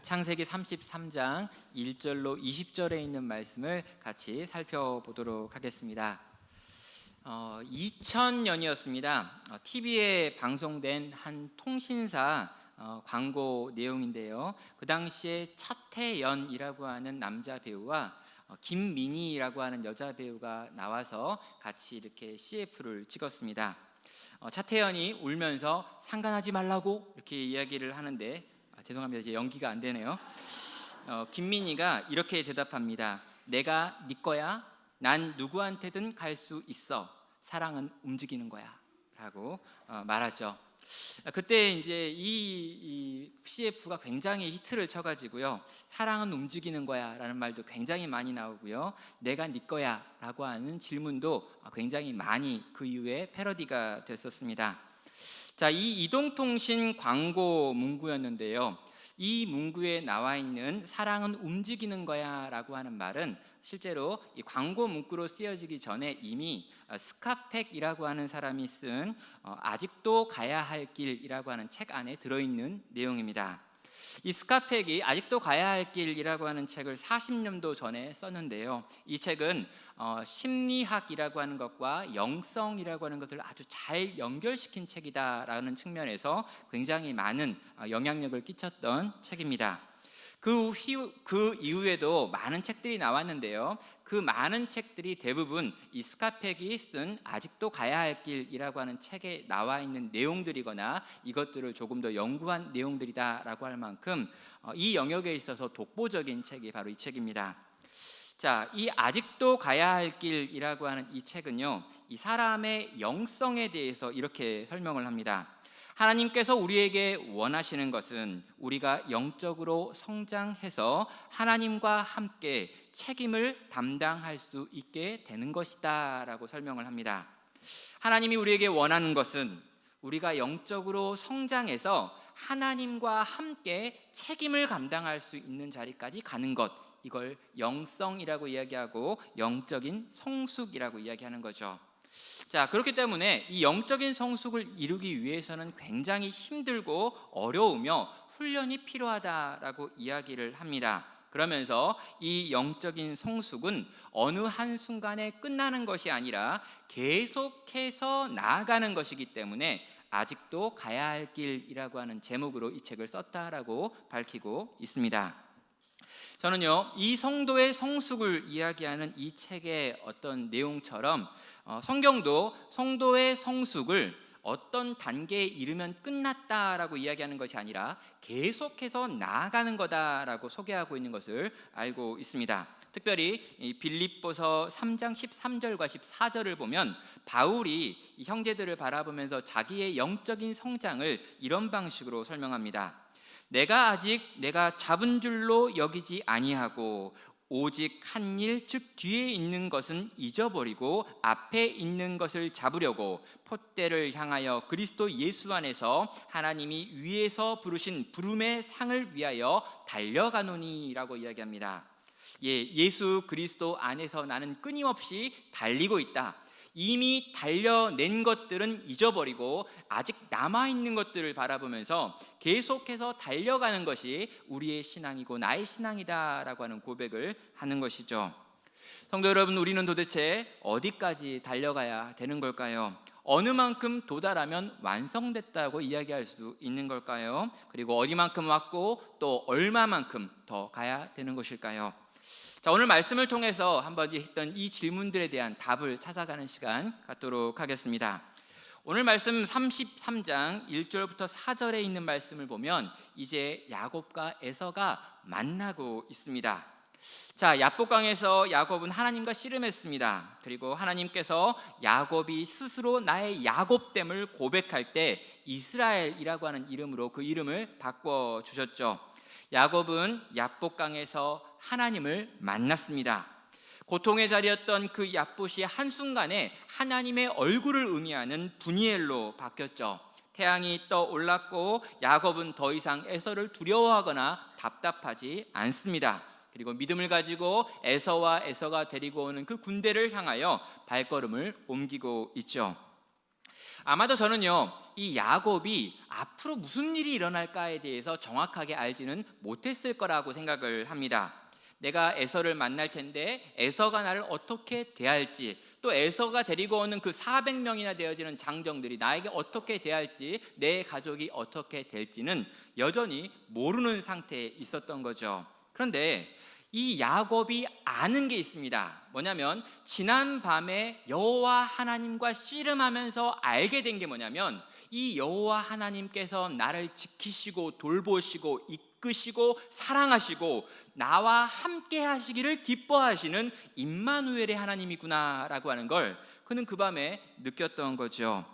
창세기 33장 1절로 20절에 있는 말씀을 같이 살펴보도록 하겠습니다. 2000년이었습니다. TV에 방송된 한 통신사 광고 내용인데요. 그 당시에 차태연이라고 하는 남자 배우와 김민희라고 하는 여자 배우가 나와서 같이 이렇게 CF를 찍었습니다. 차태연이 울면서 상관하지 말라고 이렇게 이야기를 하는데 죄송합니다. 이제 연기가 안 되네요. 김민희가 이렇게 대답합니다. 내가 네 거야. 난 누구한테든 갈 수 있어. 사랑은 움직이는 거야. 라고 말하죠. 그때 이제 이 CF가 굉장히 히트를 쳐가지고요. 사랑은 움직이는 거야 라는 말도 굉장히 많이 나오고요. 내가 네 거야 라고 하는 질문도 굉장히 많이 그 이후에 패러디가 됐었습니다. 자, 이 이동통신 광고 문구였는데요. 이 문구에 나와 있는 사랑은 움직이는 거야 라고 하는 말은 실제로 이 광고 문구로 쓰여지기 전에 이미 스카펙이라고 하는 사람이 쓴 아직도 가야 할 길이라고 하는 책 안에 들어있는 내용입니다. 이 스카펙이 아직도 가야 할 길이라고 하는 책을 40년도 전에 썼는데요. 이 책은 심리학이라고 하는 것과 영성이라고 하는 것을 아주 잘 연결시킨 책이다라는 측면에서 굉장히 많은 영향력을 끼쳤던 책입니다. 그 이후에도 많은 책들이 나왔는데요. 그 많은 책들이 대부분 이 스카펙이 쓴 아직도 가야 할 길이라고 하는 책에 나와 있는 내용들이거나 이것들을 조금 더 연구한 내용들이다라고 할 만큼 이 영역에 있어서 독보적인 책이 바로 이 책입니다. 자, 이 아직도 가야 할 길이라고 하는 이 책은요, 이 사람의 영성에 대해서 이렇게 설명을 합니다. 하나님께서 우리에게 원하시는 것은 우리가 영적으로 성장해서 하나님과 함께 책임을 담당할 수 있게 되는 것이다 라고 설명을 합니다. 하나님이 우리에게 원하는 것은 우리가 영적으로 성장해서 하나님과 함께 책임을 감당할 수 있는 자리까지 가는 것, 이걸 영성이라고 이야기하고 영적인 성숙이라고 이야기하는 거죠. 자, 그렇기 때문에 이 영적인 성숙을 이루기 위해서는 굉장히 힘들고 어려우며 훈련이 필요하다라고 이야기를 합니다. 그러면서 이 영적인 성숙은 어느 한순간에 끝나는 것이 아니라 계속해서 나아가는 것이기 때문에 아직도 가야 할 길이라고 하는 제목으로 이 책을 썼다라고 밝히고 있습니다. 저는요, 이 성도의 성숙을 이야기하는 이 책의 어떤 내용처럼 성경도 성도의 성숙을 어떤 단계에 이르면 끝났다라고 이야기하는 것이 아니라 계속해서 나아가는 거다라고 소개하고 있는 것을 알고 있습니다. 특별히 이 빌립보서 3장 13절과 14절을 보면 바울이 이 형제들을 바라보면서 자기의 영적인 성장을 이런 방식으로 설명합니다. 내가 아직 내가 잡은 줄로 여기지 아니하고 오직 한 일, 즉 뒤에 있는 것은 잊어버리고 앞에 있는 것을 잡으려고 폿대를 향하여 그리스도 예수 안에서 하나님이 위에서 부르신 부름의 상을 위하여 달려가노니라고 이야기합니다. 예수 그리스도 안에서 나는 끊임없이 달리고 있다. 이미 달려낸 것들은 잊어버리고 아직 남아있는 것들을 바라보면서 계속해서 달려가는 것이 우리의 신앙이고 나의 신앙이다라고 하는 고백을 하는 것이죠. 성도 여러분, 우리는 도대체 어디까지 달려가야 되는 걸까요? 어느 만큼 도달하면 완성됐다고 이야기할 수 있는 걸까요? 그리고 어디만큼 왔고 또 얼마만큼 더 가야 되는 것일까요? 자, 오늘 말씀을 통해서 한번 했던 이 질문들에 대한 답을 찾아가는 시간 갖도록 하겠습니다. 오늘 말씀 33장 1절부터 4절에 있는 말씀을 보면 이제 야곱과 에서가 만나고 있습니다. 자, 야복강에서 야곱은 하나님과 씨름했습니다. 그리고 하나님께서 야곱이 스스로 나의 야곱됨을 고백할 때 이스라엘이라고 하는 이름으로 그 이름을 바꿔주셨죠. 야곱은 야복강에서 하나님을 만났습니다. 고통의 자리였던 그 얍봇이 한순간에 하나님의 얼굴을 의미하는 분이엘로 바뀌었죠. 태양이 떠올랐고 야곱은 더 이상 에서를 두려워하거나 답답하지 않습니다. 그리고 믿음을 가지고 에서와 에서가 데리고 오는 그 군대를 향하여 발걸음을 옮기고 있죠. 아마도 저는요, 이 야곱이 앞으로 무슨 일이 일어날까에 대해서 정확하게 알지는 못했을 거라고 생각을 합니다. 내가 에서를 만날 텐데 에서가 나를 어떻게 대할지, 또 에서가 데리고 오는 그 400명이나 되어지는 장정들이 나에게 어떻게 대할지, 내 가족이 어떻게 될지는 여전히 모르는 상태에 있었던 거죠. 그런데 이 야곱이 아는 게 있습니다. 뭐냐면 지난 밤에 여호와 하나님과 씨름하면서 알게 된 게 뭐냐면, 이 여호와 하나님께서 나를 지키시고 돌보시고 이끄시고 사랑하시고 나와 함께 하시기를 기뻐하시는 임마누엘의 하나님이구나라고 하는 걸 그는 그 밤에 느꼈던 거죠.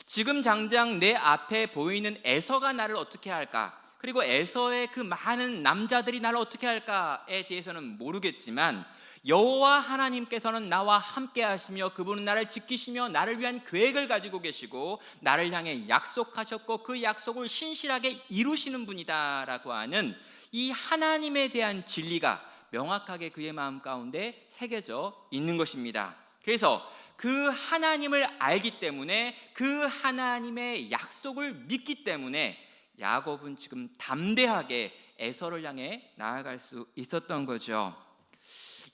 지금 당장 내 앞에 보이는 에서가 나를 어떻게 할까, 그리고 에서의 그 많은 남자들이 나를 어떻게 할까에 대해서는 모르겠지만, 여호와 하나님께서는 나와 함께 하시며 그분은 나를 지키시며 나를 위한 계획을 가지고 계시고 나를 향해 약속하셨고 그 약속을 신실하게 이루시는 분이다라고 하는 이 하나님에 대한 진리가 명확하게 그의 마음 가운데 새겨져 있는 것입니다. 그래서 그 하나님을 알기 때문에, 그 하나님의 약속을 믿기 때문에 야곱은 지금 담대하게 에서를 향해 나아갈 수 있었던 거죠.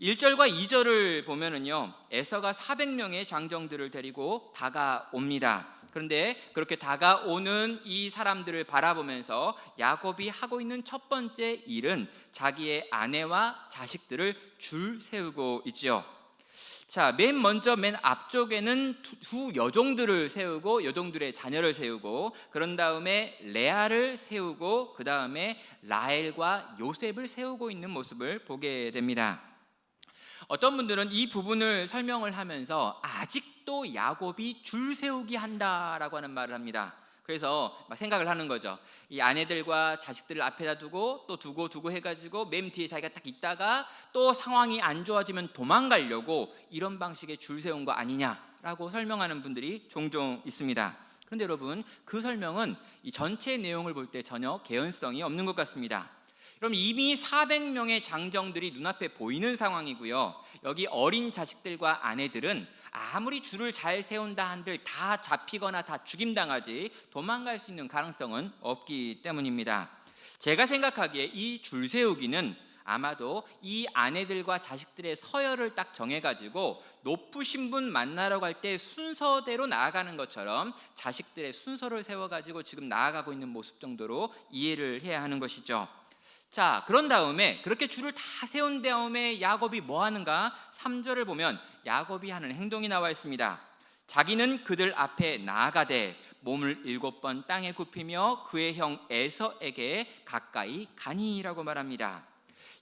1절과 2절을 보면은요, 에서가 400명의 장정들을 데리고 다가옵니다. 그런데 그렇게 다가오는 이 사람들을 바라보면서 야곱이 하고 있는 첫 번째 일은 자기의 아내와 자식들을 줄 세우고 있죠. 자, 맨 먼저 맨 앞쪽에는 두 여종들을 세우고 여종들의 자녀를 세우고, 그런 다음에 레아를 세우고, 그 다음에 라헬과 요셉을 세우고 있는 모습을 보게 됩니다. 어떤 분들은 이 부분을 설명을 하면서 아직도 야곱이 줄 세우기 한다라고 하는 말을 합니다. 그래서 막 생각을 하는 거죠. 이 아내들과 자식들을 앞에다 두고 또 두고 해가지고 맨 뒤에 자기가 딱 있다가 또 상황이 안 좋아지면 도망가려고 이런 방식의 줄 세운 거 아니냐라고 설명하는 분들이 종종 있습니다. 그런데 여러분, 그 설명은 이 전체 내용을 볼 때 전혀 개연성이 없는 것 같습니다. 그럼 이미 400명의 장정들이 눈앞에 보이는 상황이고요, 여기 어린 자식들과 아내들은 아무리 줄을 잘 세운다 한들 다 잡히거나 다 죽임당하지 도망갈 수 있는 가능성은 없기 때문입니다. 제가 생각하기에 이 줄 세우기는 아마도 이 아내들과 자식들의 서열을 딱 정해가지고 높으신 분 만나러 갈 때 순서대로 나아가는 것처럼 자식들의 순서를 세워가지고 지금 나아가고 있는 모습 정도로 이해를 해야 하는 것이죠. 자, 그런 다음에 그렇게 줄을 다 세운 다음에 야곱이 뭐 하는가? 3절을 보면 야곱이 하는 행동이 나와 있습니다. 자기는 그들 앞에 나아가되 몸을 7번 땅에 굽히며 그의 형 에서에게 가까이 가니라고 말합니다.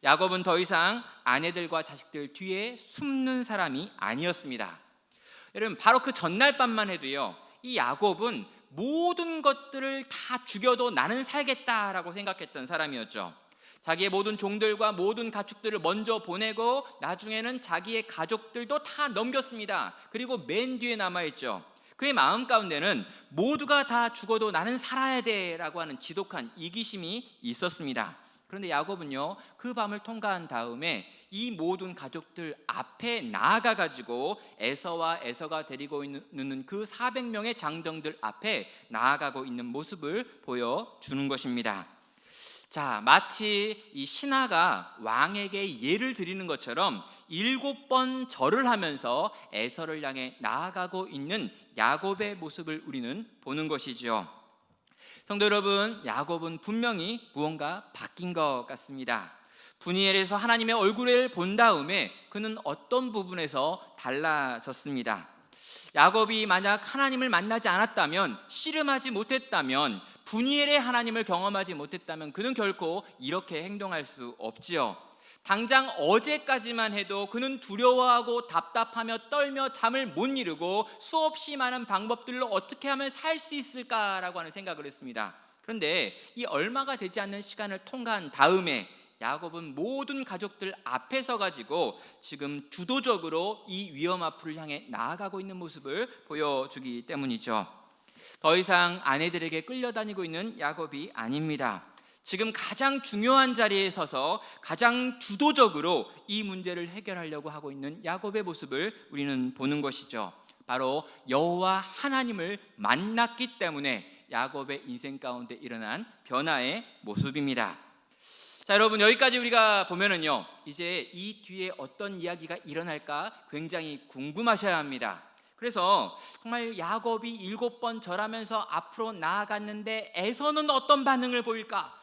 야곱은 더 이상 아내들과 자식들 뒤에 숨는 사람이 아니었습니다. 여러분, 바로 그 전날 밤만 해도요, 이 야곱은 모든 것들을 다 죽여도 나는 살겠다라고 생각했던 사람이었죠. 자기의 모든 종들과 모든 가축들을 먼저 보내고 나중에는 자기의 가족들도 다 넘겼습니다. 그리고 맨 뒤에 남아있죠. 그의 마음 가운데는 모두가 다 죽어도 나는 살아야 돼라고 하는 지독한 이기심이 있었습니다. 그런데 야곱은요, 그 밤을 통과한 다음에 이 모든 가족들 앞에 나아가가지고 에서와 에서가 데리고 있는 그 400명의 장정들 앞에 나아가고 있는 모습을 보여주는 것입니다. 자, 마치 이 신하가 왕에게 예를 드리는 것처럼 7번 절을 하면서 에서를 향해 나아가고 있는 야곱의 모습을 우리는 보는 것이죠. 성도 여러분, 야곱은 분명히 무언가 바뀐 것 같습니다. 분이엘에서 하나님의 얼굴을 본 다음에 그는 어떤 부분에서 달라졌습니다. 야곱이 만약 하나님을 만나지 않았다면, 씨름하지 못했다면, 분이엘의 하나님을 경험하지 못했다면 그는 결코 이렇게 행동할 수 없지요. 당장 어제까지만 해도 그는 두려워하고 답답하며 떨며 잠을 못 이루고 수없이 많은 방법들로 어떻게 하면 살 수 있을까라고 하는 생각을 했습니다. 그런데 이 얼마가 되지 않는 시간을 통과한 다음에 야곱은 모든 가족들 앞에 서가지고 지금 주도적으로 이 위험 앞을 향해 나아가고 있는 모습을 보여주기 때문이죠. 더 이상 아내들에게 끌려다니고 있는 야곱이 아닙니다. 지금 가장 중요한 자리에 서서 가장 주도적으로 이 문제를 해결하려고 하고 있는 야곱의 모습을 우리는 보는 것이죠. 바로 여호와 하나님을 만났기 때문에 야곱의 인생 가운데 일어난 변화의 모습입니다. 자, 여러분, 여기까지 우리가 보면은요, 이제 이 뒤에 어떤 이야기가 일어날까 굉장히 궁금하셔야 합니다. 그래서 정말 야곱이 7번 절하면서 앞으로 나아갔는데 에서는 어떤 반응을 보일까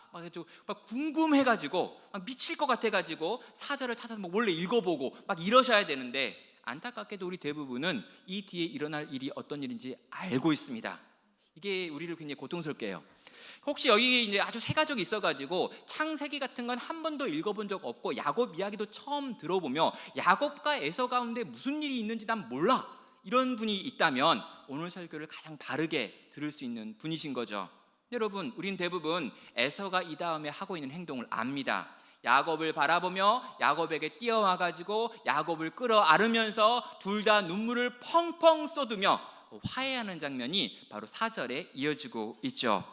막 궁금해가지고 막 미칠 것 같아가지고 사절을 찾아서 막 몰래 읽어보고 막 이러셔야 되는데, 안타깝게도 우리 대부분은 이 뒤에 일어날 일이 어떤 일인지 알고 있습니다. 이게 우리를 굉장히 고통스럽게 해요. 혹시 여기 이제 아주 새 가족이 있어가지고 창세기 같은 건 한 번도 읽어본 적 없고 야곱 이야기도 처음 들어보며 야곱과 에서 가운데 무슨 일이 있는지 난 몰라, 이런 분이 있다면 오늘 설교를 가장 바르게 들을 수 있는 분이신 거죠. 여러분, 우린 대부분 에서가 이 다음에 하고 있는 행동을 압니다. 야곱을 바라보며 야곱에게 뛰어와가지고 야곱을 끌어안으면서 둘 다 눈물을 펑펑 쏟으며 화해하는 장면이 바로 4절에 이어지고 있죠.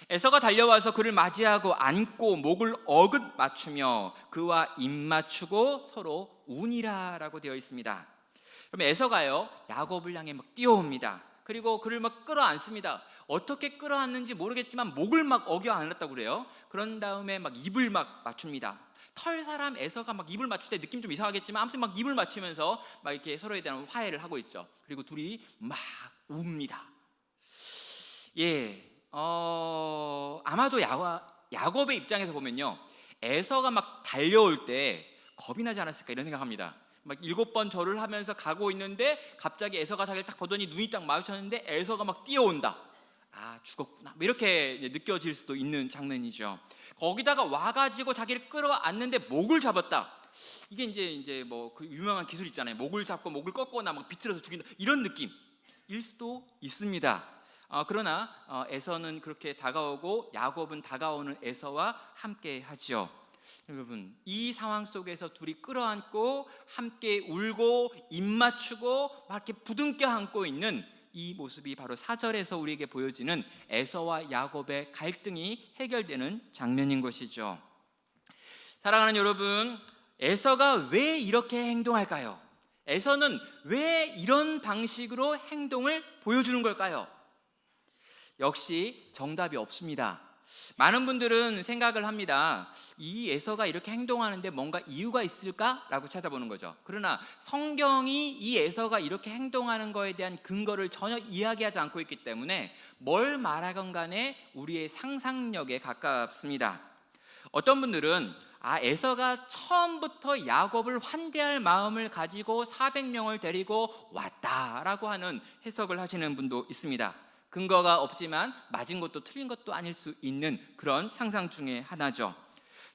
에서가 달려와서 그를 맞이하고 안고 목을 어긋 맞추며 그와 입 맞추고 서로 우니라라고 되어 있습니다. 그럼 에서가요, 야곱을 향해 막 뛰어옵니다. 그리고 그를 막 끌어안습니다. 어떻게 끌어안는지 모르겠지만 목을 막 어겨 안았다고 그래요. 그런 다음에 막 입을 막 맞춥니다. 털 사람 에서가 막 입을 맞출 때 느낌 좀 이상하겠지만 아무튼 막 입을 맞추면서 막 이렇게 서로에 대한 화해를 하고 있죠. 그리고 둘이 막 웁니다. 아마도 야곱의 입장에서 보면요, 에서가 막 달려올 때 겁이 나지 않았을까 이런 생각합니다. 막 7번 절을 하면서 가고 있는데 갑자기 에서가 자기를 딱 보더니 눈이 딱 마주쳤는데 에서가 막 뛰어온다. 아, 죽었구나, 이렇게 느껴질 수도 있는 장면이죠. 거기다가 와가지고 자기를 끌어안는데 목을 잡았다. 이게 이제 뭐 그 유명한 기술 있잖아요. 목을 잡고 목을 꺾거나 막 비틀어서 죽인다, 이런 느낌일 수도 있습니다. 그러나 에서는 그렇게 다가오고 야곱은 다가오는 에서와 함께 하죠. 여러분, 이 상황 속에서 둘이 끌어안고 함께 울고 입 맞추고 막 이렇게 부둥켜 안고 있는 이 모습이 바로 4절에서 우리에게 보여지는 에서와 야곱의 갈등이 해결되는 장면인 것이죠. 사랑하는 여러분, 에서가 왜 이렇게 행동할까요? 에서는 왜 이런 방식으로 행동을 보여주는 걸까요? 역시 정답이 없습니다. 많은 분들은 생각을 합니다. 이 에서가 이렇게 행동하는데 뭔가 이유가 있을까라고 찾아보는 거죠. 그러나 성경이 이 에서가 이렇게 행동하는 거에 대한 근거를 전혀 이야기하지 않고 있기 때문에 뭘 말하건 간에 우리의 상상력에 가깝습니다. 어떤 분들은 에서가 처음부터 야곱을 환대할 마음을 가지고 400명을 데리고 왔다라고 하는 해석을 하시는 분도 있습니다. 근거가 없지만 맞은 것도 틀린 것도 아닐 수 있는 그런 상상 중에 하나죠.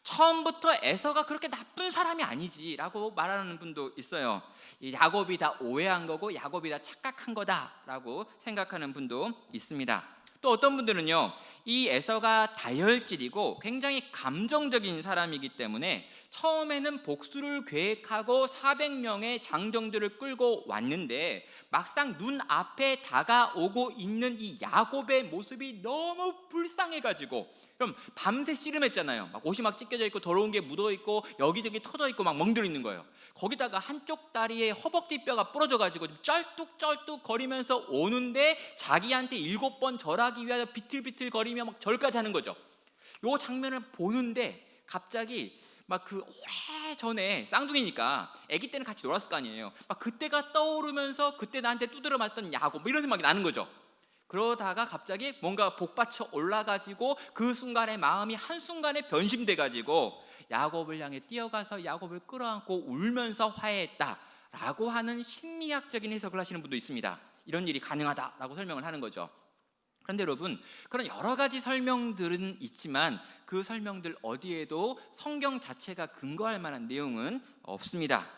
처음부터 에서가 그렇게 나쁜 사람이 아니지라고 말하는 분도 있어요. 야곱이 다 오해한 거고 야곱이 다 착각한 거다라고 생각하는 분도 있습니다. 또 어떤 분들은요, 이 에서가 다혈질이고 굉장히 감정적인 사람이기 때문에 처음에는 복수를 계획하고 400명의 장정들을 끌고 왔는데 막상 눈앞에 다가오고 있는 이 야곱의 모습이 너무 불쌍해가지고, 그럼 밤새 씨름했잖아요. 막 옷이 막 찢겨져 있고 더러운 게 묻어 있고 여기저기 터져 있고 막 멍들어 있는 거예요. 거기다가 한쪽 다리에 허벅지 뼈가 부러져 가지고 쩔뚝쩔뚝 거리면서 오는데 자기한테 7번 절하기 위하여 비틀비틀 거리며 막 절까지 하는 거죠. 요 장면을 보는데 갑자기 막 그 오래 전에 쌍둥이니까 아기 때는 같이 놀았을 거 아니에요. 막 그때가 떠오르면서 그때 나한테 두드려 맞던 야곱 뭐 이런 생각이 나는 거죠. 그러다가 갑자기 뭔가 복받쳐 올라가지고 그 순간에 마음이 한순간에 변심돼가지고 야곱을 향해 뛰어가서 야곱을 끌어안고 울면서 화해했다라고 하는 심리학적인 해석을 하시는 분도 있습니다. 이런 일이 가능하다라고 설명을 하는 거죠. 그런데 여러분, 그런 여러 가지 설명들은 있지만 그 설명들 어디에도 성경 자체가 근거할 만한 내용은 없습니다.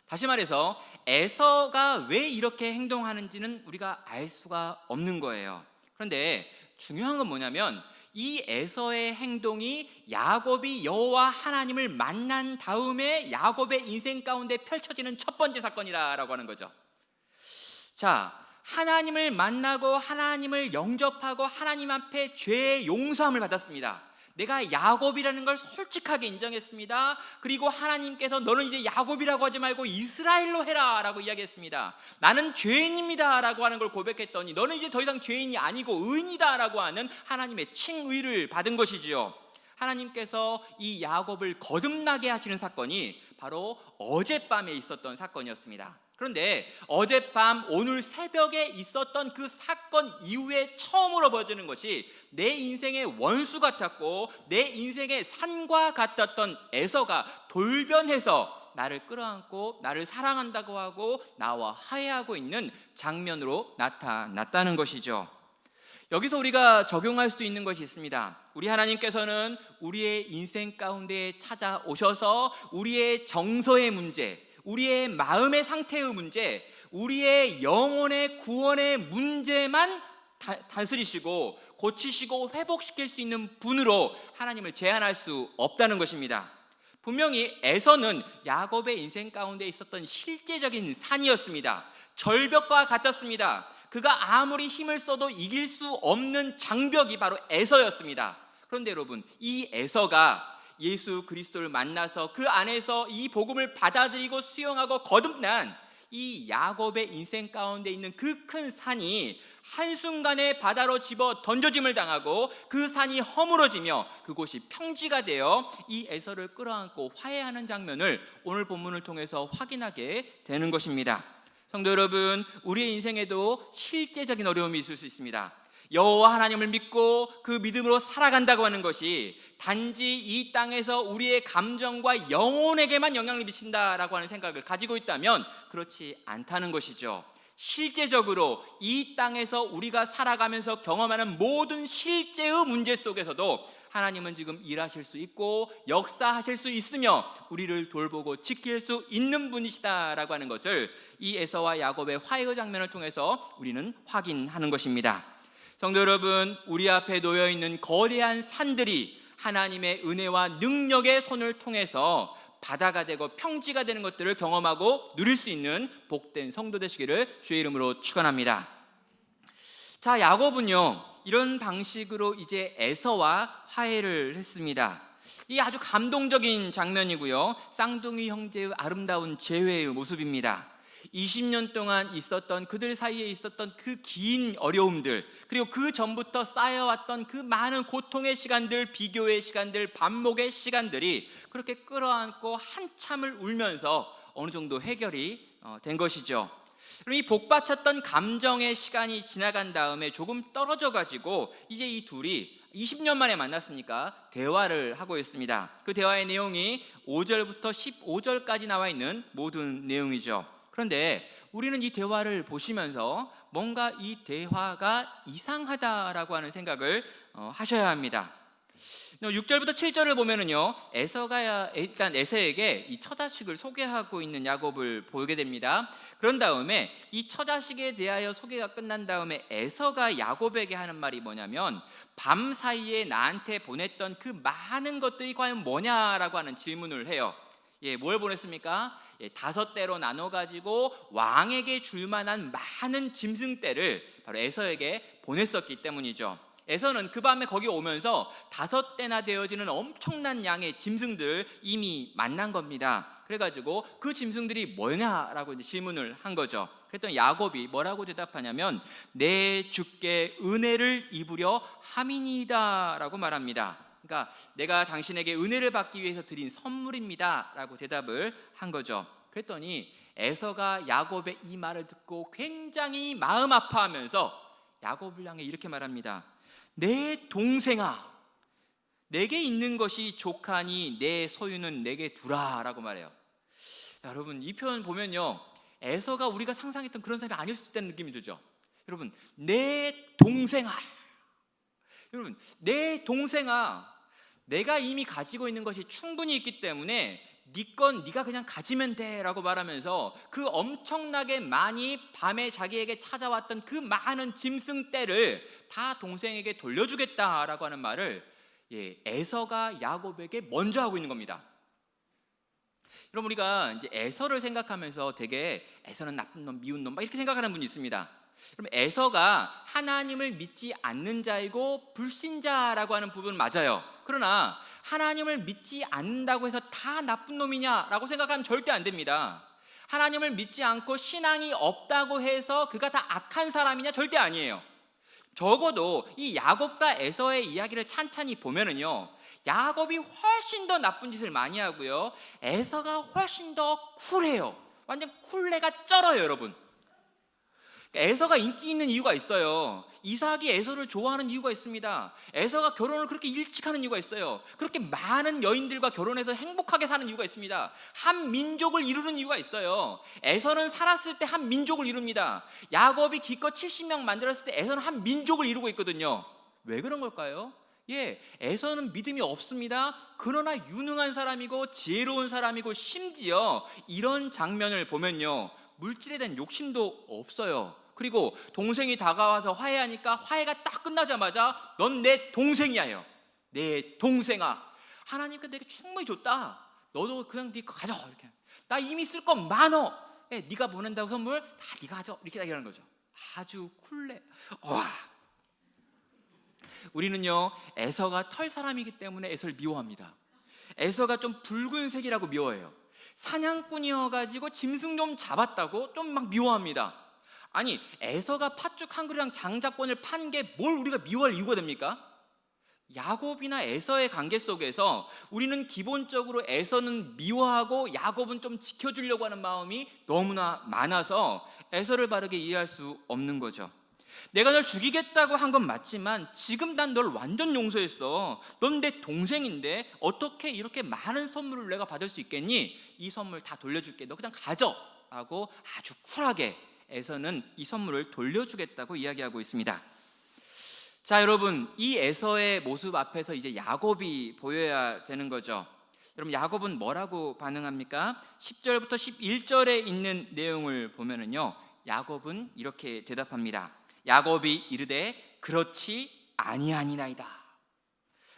다시 말해서 에서가 왜 이렇게 행동하는지는 우리가 알 수가 없는 거예요. 그런데 중요한 건 뭐냐면 이 에서의 행동이 야곱이 여호와 하나님을 만난 다음에 야곱의 인생 가운데 펼쳐지는 첫 번째 사건이라고 하는 거죠. 자, 하나님을 만나고 하나님을 영접하고 하나님 앞에 죄의 용서함을 받았습니다. 내가 야곱이라는 걸 솔직하게 인정했습니다. 그리고 하나님께서 너는 이제 야곱이라고 하지 말고 이스라엘로 해라 라고 이야기했습니다. 나는 죄인입니다 라고 하는 걸 고백했더니 너는 이제 더 이상 죄인이 아니고 의인이다 라고 하는 하나님의 칭의를 받은 것이지요. 하나님께서 이 야곱을 거듭나게 하시는 사건이 바로 어젯밤에 있었던 사건이었습니다. 그런데 어젯밤 오늘 새벽에 있었던 그 사건 이후에 처음으로 벌어지는 것이 내 인생의 원수 같았고 내 인생의 산과 같았던 에서가 돌변해서 나를 끌어안고 나를 사랑한다고 하고 나와 화해하고 있는 장면으로 나타났다는 것이죠. 여기서 우리가 적용할 수 있는 것이 있습니다. 우리 하나님께서는 우리의 인생 가운데 찾아오셔서 우리의 정서의 문제, 우리의 마음의 상태의 문제, 우리의 영혼의 구원의 문제만 다스리시고 고치시고 회복시킬 수 있는 분으로 하나님을 제한할 수 없다는 것입니다. 분명히 에서는 야곱의 인생 가운데 있었던 실제적인 산이었습니다. 절벽과 같았습니다. 그가 아무리 힘을 써도 이길 수 없는 장벽이 바로 에서였습니다. 그런데 여러분, 이 에서가 예수 그리스도를 만나서 그 안에서 이 복음을 받아들이고 수용하고 거듭난 이 야곱의 인생 가운데 있는 그 큰 산이 한순간에 바다로 집어 던져짐을 당하고 그 산이 허물어지며 그곳이 평지가 되어 이 에서를 끌어안고 화해하는 장면을 오늘 본문을 통해서 확인하게 되는 것입니다. 성도 여러분, 우리의 인생에도 실제적인 어려움이 있을 수 있습니다. 여호와 하나님을 믿고 그 믿음으로 살아간다고 하는 것이 단지 이 땅에서 우리의 감정과 영혼에게만 영향을 미친다라고 하는 생각을 가지고 있다면 그렇지 않다는 것이죠. 실제적으로 이 땅에서 우리가 살아가면서 경험하는 모든 실제의 문제 속에서도 하나님은 지금 일하실 수 있고 역사하실 수 있으며 우리를 돌보고 지킬 수 있는 분이시다라고 하는 것을 이 에서와 야곱의 화해의 장면을 통해서 우리는 확인하는 것입니다. 성도 여러분, 우리 앞에 놓여 있는 거대한 산들이 하나님의 은혜와 능력의 손을 통해서 바다가 되고 평지가 되는 것들을 경험하고 누릴 수 있는 복된 성도 되시기를 주의 이름으로 축원합니다. 자, 야곱은요 이런 방식으로 이제 에서와 화해를 했습니다. 이 아주 감동적인 장면이고요, 쌍둥이 형제의 아름다운 재회의 모습입니다. 20년 동안 있었던 그들 사이에 있었던 그 긴 어려움들, 그리고 그 전부터 쌓여왔던 그 많은 고통의 시간들, 비교의 시간들, 반목의 시간들이 그렇게 끌어안고 한참을 울면서 어느 정도 해결이 된 것이죠. 이 복받쳤던 감정의 시간이 지나간 다음에 조금 떨어져 가지고 이제 이 둘이 20년 만에 만났으니까 대화를 하고 있습니다. 그 대화의 내용이 5절부터 15절까지 나와 있는 모든 내용이죠. 그런데 우리는 이 대화를 보시면서 뭔가 이 대화가 이상하다라고 하는 생각을 하셔야 합니다. 6절부터 7절을 보면은요, 에서가 일단 에서에게 이 처자식을 소개하고 있는 야곱을 보게 됩니다. 그런 다음에 이 처자식에 대하여 소개가 끝난 다음에 에서가 야곱에게 하는 말이 뭐냐면 밤 사이에 나한테 보냈던 그 많은 것들이 과연 뭐냐라고 하는 질문을 해요. 뭘 보냈습니까? 5대로 나눠 가지고 왕에게 줄 만한 많은 짐승떼를 바로 에서에게 보냈었기 때문이죠. 에서는 그 밤에 거기 오면서 5대나 되어지는 엄청난 양의 짐승들 이미 만난 겁니다. 그래가지고 그 짐승들이 뭐냐라고 이제 질문을 한 거죠. 그랬더니 야곱이 뭐라고 대답하냐면 내 주께 은혜를 입으려 함이니이다라고 말합니다. 그러니까 내가 당신에게 은혜를 받기 위해서 드린 선물입니다 라고 대답을 한 거죠. 그랬더니 에서가 야곱의 이 말을 듣고 굉장히 마음 아파하면서 야곱을 향해 이렇게 말합니다. 내 동생아, 내게 있는 것이 족하니 내 소유는 내게 두라 라고 말해요. 여러분, 이 표현 보면요, 에서가 우리가 상상했던 그런 사람이 아닐 수 있다는 느낌이 들죠. 여러분, 내 동생아, 여러분, 내 동생아, 내가 이미 가지고 있는 것이 충분히 있기 때문에 네 건 네가 그냥 가지면 돼 라고 말하면서 그 엄청나게 많이 밤에 자기에게 찾아왔던 그 많은 짐승떼를 다 동생에게 돌려주겠다라고 하는 말을 에서가 야곱에게 먼저 하고 있는 겁니다. 여러분, 우리가 이제 에서를 생각하면서 되게 에서는 나쁜 놈, 미운 놈 막 이렇게 생각하는 분이 있습니다. 그럼 에서가 하나님을 믿지 않는 자이고 불신자라고 하는 부분은 맞아요. 그러나 하나님을 믿지 않는다고 해서 다 나쁜 놈이냐라고 생각하면 절대 안 됩니다. 하나님을 믿지 않고 신앙이 없다고 해서 그가 다 악한 사람이냐? 절대 아니에요. 적어도 이 야곱과 에서의 이야기를 찬찬히 보면은요, 야곱이 훨씬 더 나쁜 짓을 많이 하고요, 에서가 훨씬 더 쿨해요. 완전 쿨레가 쩔어요, 여러분. 에서가 인기 있는 이유가 있어요. 이삭이 에서를 좋아하는 이유가 있습니다. 에서가 결혼을 그렇게 일찍 하는 이유가 있어요. 그렇게 많은 여인들과 결혼해서 행복하게 사는 이유가 있습니다. 한 민족을 이루는 이유가 있어요. 에서는 살았을 때 한 민족을 이룹니다. 야곱이 기껏 70명 만들었을 때 에서는 한 민족을 이루고 있거든요. 왜 그런 걸까요? 에서는 믿음이 없습니다. 그러나 유능한 사람이고 지혜로운 사람이고, 심지어 이런 장면을 보면요, 물질에 대한 욕심도 없어요. 그리고 동생이 다가와서 화해하니까 화해가 딱 끝나자마자 넌 내 동생이야요. 내 동생아, 하나님께 내게 충분히 줬다. 너도 그냥 네 거 가져. 이렇게. 나 이미 쓸 거 많어. 네가 보낸다고 선물 다 네가 가져. 이렇게 얘기하는 거죠. 아주 쿨해. 와. 우리는요, 에서가 털 사람이기 때문에 에서를 미워합니다. 에서가 좀 붉은색이라고 미워해요. 사냥꾼이어가지고 짐승 좀 잡았다고 좀 막 미워합니다. 아니, 에서가 팥죽 한 그릇랑 장자권을 판 게 뭘 우리가 미워할 이유가 됩니까? 야곱이나 에서의 관계 속에서 우리는 기본적으로 에서는 미워하고 야곱은 좀 지켜주려고 하는 마음이 너무나 많아서 에서를 바르게 이해할 수 없는 거죠. 내가 널 죽이겠다고 한 건 맞지만 지금 난 널 완전 용서했어. 넌 내 동생인데 어떻게 이렇게 많은 선물을 내가 받을 수 있겠니? 이 선물 다 돌려줄게. 너 그냥 가져. 하고 아주 쿨하게 에서는 이 선물을 돌려주겠다고 이야기하고 있습니다. 자, 여러분, 이 에서의 모습 앞에서 이제 야곱이 보여야 되는 거죠. 여러분, 야곱은 뭐라고 반응합니까? 10절부터 11절에 있는 내용을 보면은요, 야곱은 이렇게 대답합니다. 야곱이 이르되 그렇지 아니하니이다.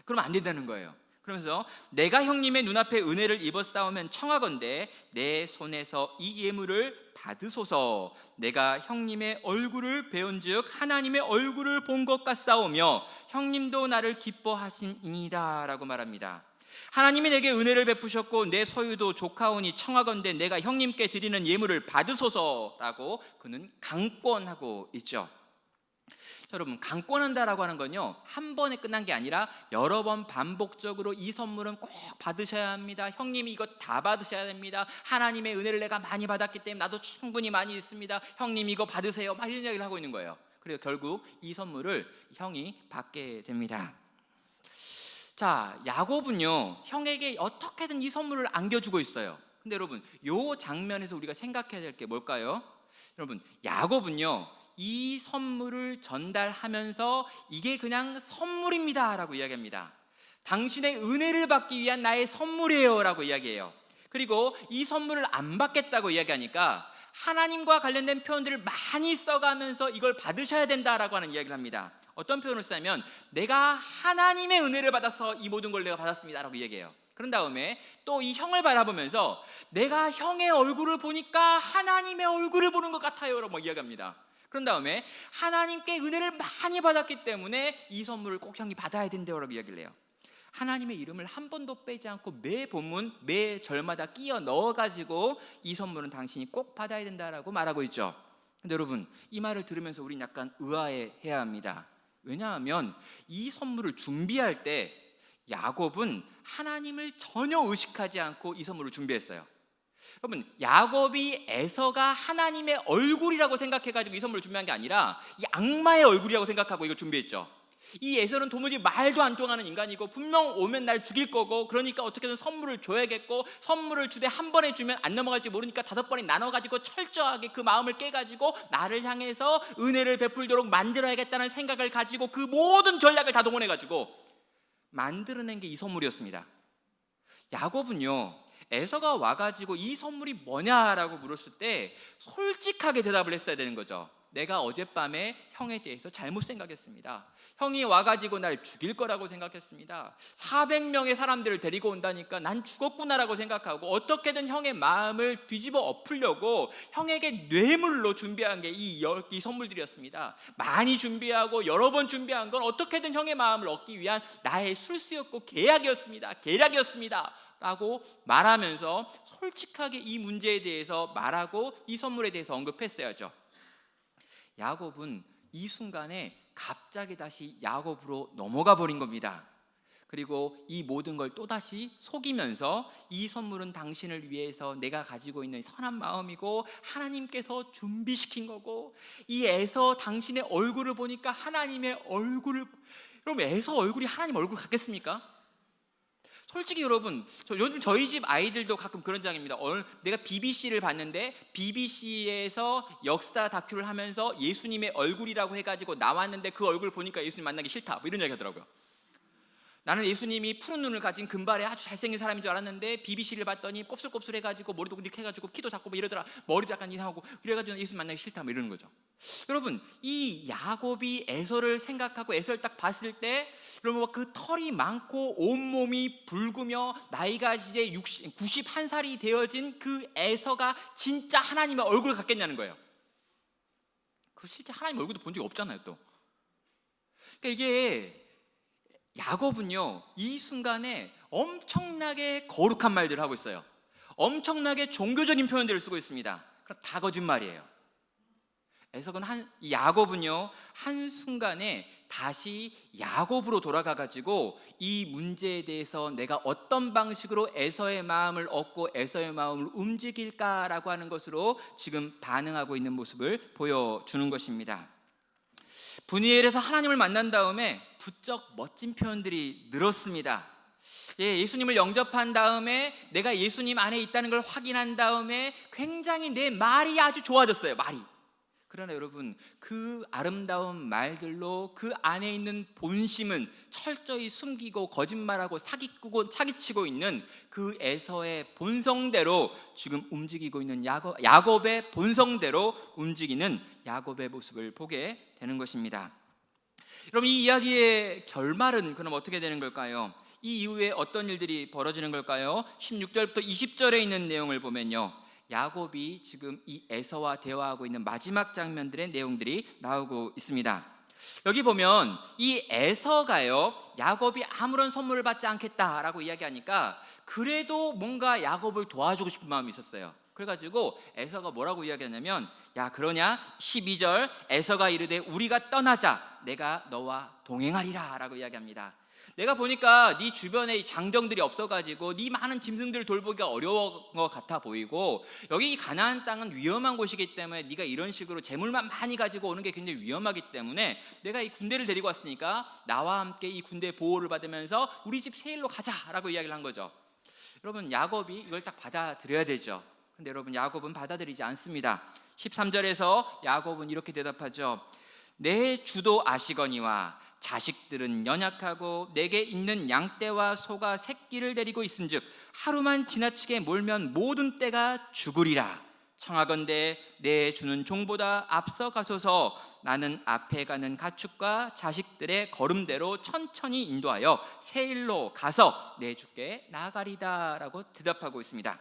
그럼 안 된다는 거예요. 그러면서 내가 형님의 눈앞에 은혜를 입었사오면 청하건대 내 손에서 이 예물을 받으소서. 내가 형님의 얼굴을 배운즉 하나님의 얼굴을 본 것 같사오며 형님도 나를 기뻐하시니이다 라고 말합니다. 하나님이 내게 은혜를 베푸셨고 내 소유도 조카오니 청하건대 내가 형님께 드리는 예물을 받으소서라고 그는 강권하고 있죠. 여러분, 강권한다라고 하는 건요, 한 번에 끝난 게 아니라 여러 번 반복적으로 이 선물은 꼭 받으셔야 합니다. 형님이 이거 다 받으셔야 됩니다. 하나님의 은혜를 내가 많이 받았기 때문에 나도 충분히 많이 있습니다. 형님 이거 받으세요. 막 이런 이야기를 하고 있는 거예요. 그래서 결국 이 선물을 형이 받게 됩니다. 자, 야곱은요, 형에게 어떻게든 이 선물을 안겨주고 있어요. 근데 여러분, 이 장면에서 우리가 생각해야 될 게 뭘까요? 여러분, 야곱은요, 이 선물을 전달하면서 이게 그냥 선물입니다 라고 이야기합니다. 당신의 은혜를 받기 위한 나의 선물이에요 라고 이야기해요. 그리고 이 선물을 안 받겠다고 이야기하니까 하나님과 관련된 표현들을 많이 써가면서 이걸 받으셔야 된다라고 하는 이야기를 합니다. 어떤 표현을 쓰냐면 내가 하나님의 은혜를 받아서 이 모든 걸 내가 받았습니다 라고 이야기해요. 그런 다음에 또 이 형을 바라보면서 내가 형의 얼굴을 보니까 하나님의 얼굴을 보는 것 같아요 라고 이야기합니다. 그런 다음에 하나님께 은혜를 많이 받았기 때문에 이 선물을 꼭 형이 받아야 된다고 이야기를 해요. 하나님의 이름을 한 번도 빼지 않고 매 본문, 매 절마다 끼워 넣어가지고 이 선물은 당신이 꼭 받아야 된다라고 말하고 있죠. 근데 여러분, 이 말을 들으면서 우리는 약간 의아해해야 합니다. 왜냐하면 이 선물을 준비할 때 야곱은 하나님을 전혀 의식하지 않고 이 선물을 준비했어요. 여러분, 야곱이 에서가 하나님의 얼굴이라고 생각해가지고 이 선물을 준비한 게 아니라 이 악마의 얼굴이라고 생각하고 이거 준비했죠. 이 에서는 도무지 말도 안 통하는 인간이고 분명 오면 날 죽일 거고, 그러니까 어떻게든 선물을 줘야겠고, 선물을 주되 한 번에 주면 안 넘어갈지 모르니까 5번에 나눠가지고 철저하게 그 마음을 깨가지고 나를 향해서 은혜를 베풀도록 만들어야겠다는 생각을 가지고 그 모든 전략을 다 동원해가지고 만들어낸 게 이 선물이었습니다. 야곱은요, 에서가 와가지고 이 선물이 뭐냐라고 물었을 때 솔직하게 대답을 했어야 되는 거죠. 내가 어젯밤에 형에 대해서 잘못 생각했습니다. 형이 와가지고 날 죽일 거라고 생각했습니다. 400명의 사람들을 데리고 온다니까 난 죽었구나라고 생각하고 어떻게든 형의 마음을 뒤집어 엎으려고 형에게 뇌물로 준비한 게 이 선물들이었습니다. 많이 준비하고 여러 번 준비한 건 어떻게든 형의 마음을 얻기 위한 나의 술수였고 계략이었습니다 라고 말하면서 솔직하게 이 문제에 대해서 말하고 이 선물에 대해서 언급했어야죠. 야곱은 이 순간에 갑자기 다시 야곱으로 넘어가 버린 겁니다. 그리고 이 모든 걸 또다시 속이면서 이 선물은 당신을 위해서 내가 가지고 있는 선한 마음이고 하나님께서 준비시킨 거고, 이 에서 당신의 얼굴을 보니까 하나님의 얼굴을, 여러분 에서 얼굴이 하나님 얼굴 같겠습니까? 솔직히 여러분, 요즘 저희 집 아이들도 가끔 그런 장입니다. 내가 BBC를 봤는데 BBC에서 역사 다큐를 하면서 예수님의 얼굴이라고 해가지고 나왔는데 그 얼굴 보니까 예수님 만나기 싫다, 뭐 이런 얘기 하더라고요. 나는 예수님이 푸른 눈을 가진 금발의 아주 잘생긴 사람인 줄 알았는데 BBC를 봤더니 곱슬곱슬해가지고 머리도 이렇게 해가지고 키도 작고 뭐 이러더라, 머리도 약간 이상하고 그래가지고 예수님 만나기 싫다, 뭐 이러는 거죠. 여러분, 이 야곱이 에서를 생각하고 에서를 딱 봤을 때 여러분 그 털이 많고 온몸이 붉으며 나이가 이제 91살이 되어진 그 에서가 진짜 하나님의 얼굴을 갖겠냐는 거예요. 그 실제 하나님 얼굴도 본 적이 없잖아요 또. 그러니까 이게 야곱은요 이 순간에 엄청나게 거룩한 말들을 하고 있어요. 엄청나게 종교적인 표현들을 쓰고 있습니다. 그럼 다 거짓말이에요. 야곱은요 한순간에 다시 야곱으로 돌아가가지고 이 문제에 대해서 내가 어떤 방식으로 에서의 마음을 얻고 에서의 마음을 움직일까라고 하는 것으로 지금 반응하고 있는 모습을 보여주는 것입니다. 분이엘에서 하나님을 만난 다음에 부쩍 멋진 표현들이 늘었습니다. 예수님을 영접한 다음에 내가 예수님 안에 있다는 걸 확인한 다음에 굉장히 내 말이 아주 좋아졌어요. 말이. 그러나 여러분, 그 아름다운 말들로 그 안에 있는 본심은 철저히 숨기고 거짓말하고 사기치고 있는 그 에서의 본성대로 지금 움직이고 있는 야곱의 본성대로 움직이는 야곱의 모습을 보게 되는 것입니다. 여러분, 이 이야기의 결말은 그럼 어떻게 되는 걸까요? 이 이후에 어떤 일들이 벌어지는 걸까요? 16절부터 20절에 있는 내용을 보면요, 야곱이 지금 이 에서와 대화하고 있는 마지막 장면들의 내용들이 나오고 있습니다. 여기 보면 이 에서가요 야곱이 아무런 선물을 받지 않겠다라고 이야기하니까 그래도 뭔가 야곱을 도와주고 싶은 마음이 있었어요. 그래가지고 에서가 뭐라고 이야기하냐면, 야 그러냐 12절, 에서가 이르되 우리가 떠나자, 내가 너와 동행하리라 라고 이야기합니다. 내가 보니까 네 주변에 장정들이 없어가지고 네 많은 짐승들을 돌보기가 어려운 것 같아 보이고, 여기 가나안 땅은 위험한 곳이기 때문에 네가 이런 식으로 재물만 많이 가지고 오는 게 굉장히 위험하기 때문에 내가 이 군대를 데리고 왔으니까 나와 함께 이 군대 보호를 받으면서 우리 집 세일로 가자라고 이야기를 한 거죠. 여러분, 야곱이 이걸 딱 받아들여야 되죠. 근데 여러분, 야곱은 받아들이지 않습니다. 13절에서 야곱은 이렇게 대답하죠. 내 주도 아시거니와 자식들은 연약하고 내게 있는 양떼와 소가 새끼를 데리고 있은즉 하루만 지나치게 몰면 모든 떼가 죽으리라. 청하건대 내 주는 종보다 앞서 가소서. 나는 앞에 가는 가축과 자식들의 걸음대로 천천히 인도하여 세일로 가서 내 주께 나아가리다 라고 대답하고 있습니다.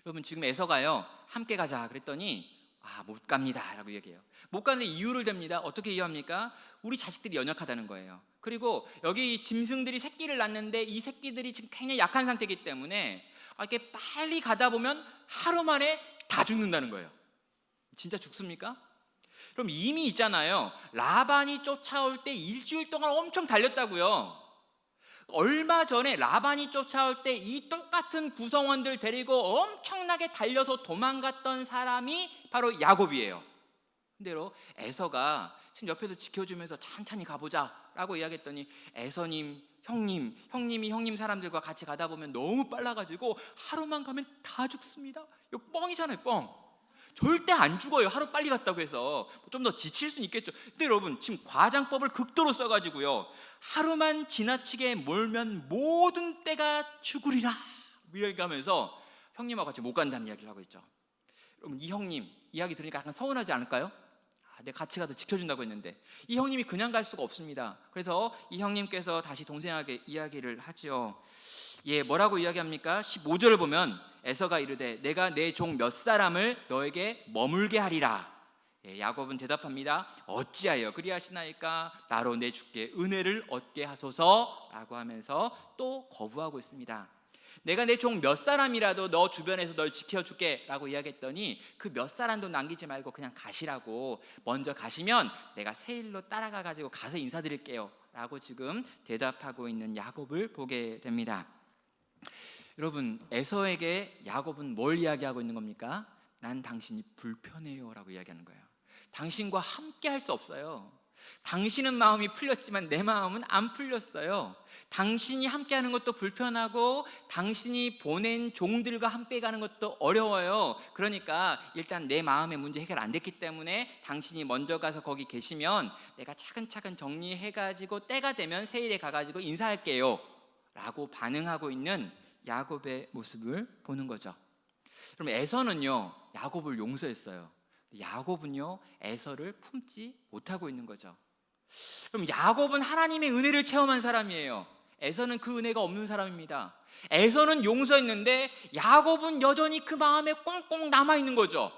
여러분, 지금 에서가요 함께 가자 그랬더니 못 갑니다 라고 얘기해요. 못 가는 이유를 댑니다. 어떻게 이유합니까? 우리 자식들이 연약하다는 거예요. 그리고 여기 짐승들이 새끼를 낳는데 이 새끼들이 지금 굉장히 약한 상태이기 때문에 이렇게 빨리 가다 보면 하루 만에 다 죽는다는 거예요. 진짜 죽습니까? 그럼 이미 있잖아요, 라반이 쫓아올 때 일주일 동안 엄청 달렸다고요. 얼마 전에 라반이 쫓아올 때 이 똑같은 구성원들 데리고 엄청나게 달려서 도망갔던 사람이 바로 야곱이에요. 근데로 에서가 지금 옆에서 지켜주면서 천천히 가보자 라고 이야기했더니, 에서님, 형님이 형님 사람들과 같이 가다 보면 너무 빨라가지고 하루만 가면 다 죽습니다. 이거 뻥이잖아요, 뻥. 절대 안 죽어요, 하루 빨리 갔다고 해서. 좀 더 지칠 수는 있겠죠. 근데 여러분, 지금 과장법을 극도로 써가지고요, 하루만 지나치게 몰면 모든 떼가 죽으리라 이야기하면서 형님하고 같이 못 간다는 이야기를 하고 있죠. 여러분, 이 형님 이야기 들으니까 약간 서운하지 않을까요? 내가 같이 가서 지켜준다고 했는데 이 형님이 그냥 갈 수가 없습니다. 그래서 이 형님께서 다시 동생에게 이야기를 하죠. 예, 뭐라고 이야기합니까? 15절을 보면 에서가 이르되 내가 내 종 몇 사람을 너에게 머물게 하리라. 예, 야곱은 대답합니다. 어찌하여 그리하시나이까? 나로 내 주께 은혜를 얻게 하소서라고 하면서 또 거부하고 있습니다. 내가 내 종 몇 사람이라도 너 주변에서 널 지켜줄게 라고 이야기했더니 그 몇 사람도 남기지 말고 그냥 가시라고, 먼저 가시면 내가 새 일로 따라가 가지고 가서 인사드릴게요 라고 지금 대답하고 있는 야곱을 보게 됩니다. 여러분, 에서에게 야곱은 뭘 이야기하고 있는 겁니까? 난 당신이 불편해요 라고 이야기하는 거예요. 당신과 함께 할 수 없어요. 당신은 마음이 풀렸지만 내 마음은 안 풀렸어요. 당신이 함께하는 것도 불편하고 당신이 보낸 종들과 함께 가는 것도 어려워요. 그러니까 일단 내 마음의 문제 해결 안 됐기 때문에 당신이 먼저 가서 거기 계시면 내가 차근차근 정리해가지고 때가 되면 세일에 가가지고 인사할게요 라고 반응하고 있는 야곱의 모습을 보는 거죠. 그럼 에서는요, 야곱을 용서했어요. 야곱은요, 에서를 품지 못하고 있는 거죠. 그럼 야곱은 하나님의 은혜를 체험한 사람이에요. 에서는 그 은혜가 없는 사람입니다. 에서는 용서했는데 야곱은 여전히 그 마음에 꽁꽁 남아있는 거죠.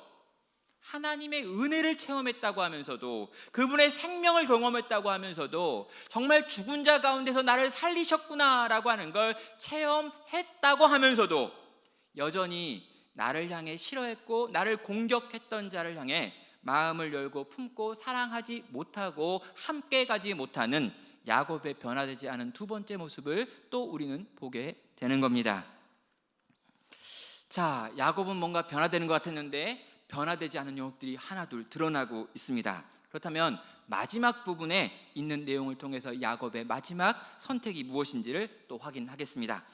하나님의 은혜를 체험했다고 하면서도, 그분의 생명을 경험했다고 하면서도, 정말 죽은 자 가운데서 나를 살리셨구나라고 하는 걸 체험했다고 하면서도 여전히 나를 향해 싫어했고 나를 공격했던 자를 향해 마음을 열고 품고 사랑하지 못하고 함께 가지 못하는 야곱의 변화되지 않은 두 번째 모습을 또 우리는 보게 되는 겁니다. 자, 야곱은 뭔가 변화되는 것 같았는데 변화되지 않은 영역들이 하나둘 드러나고 있습니다. 그렇다면 마지막 부분에 있는 내용을 통해서 야곱의 마지막 선택이 무엇인지를 또 확인하겠습니다.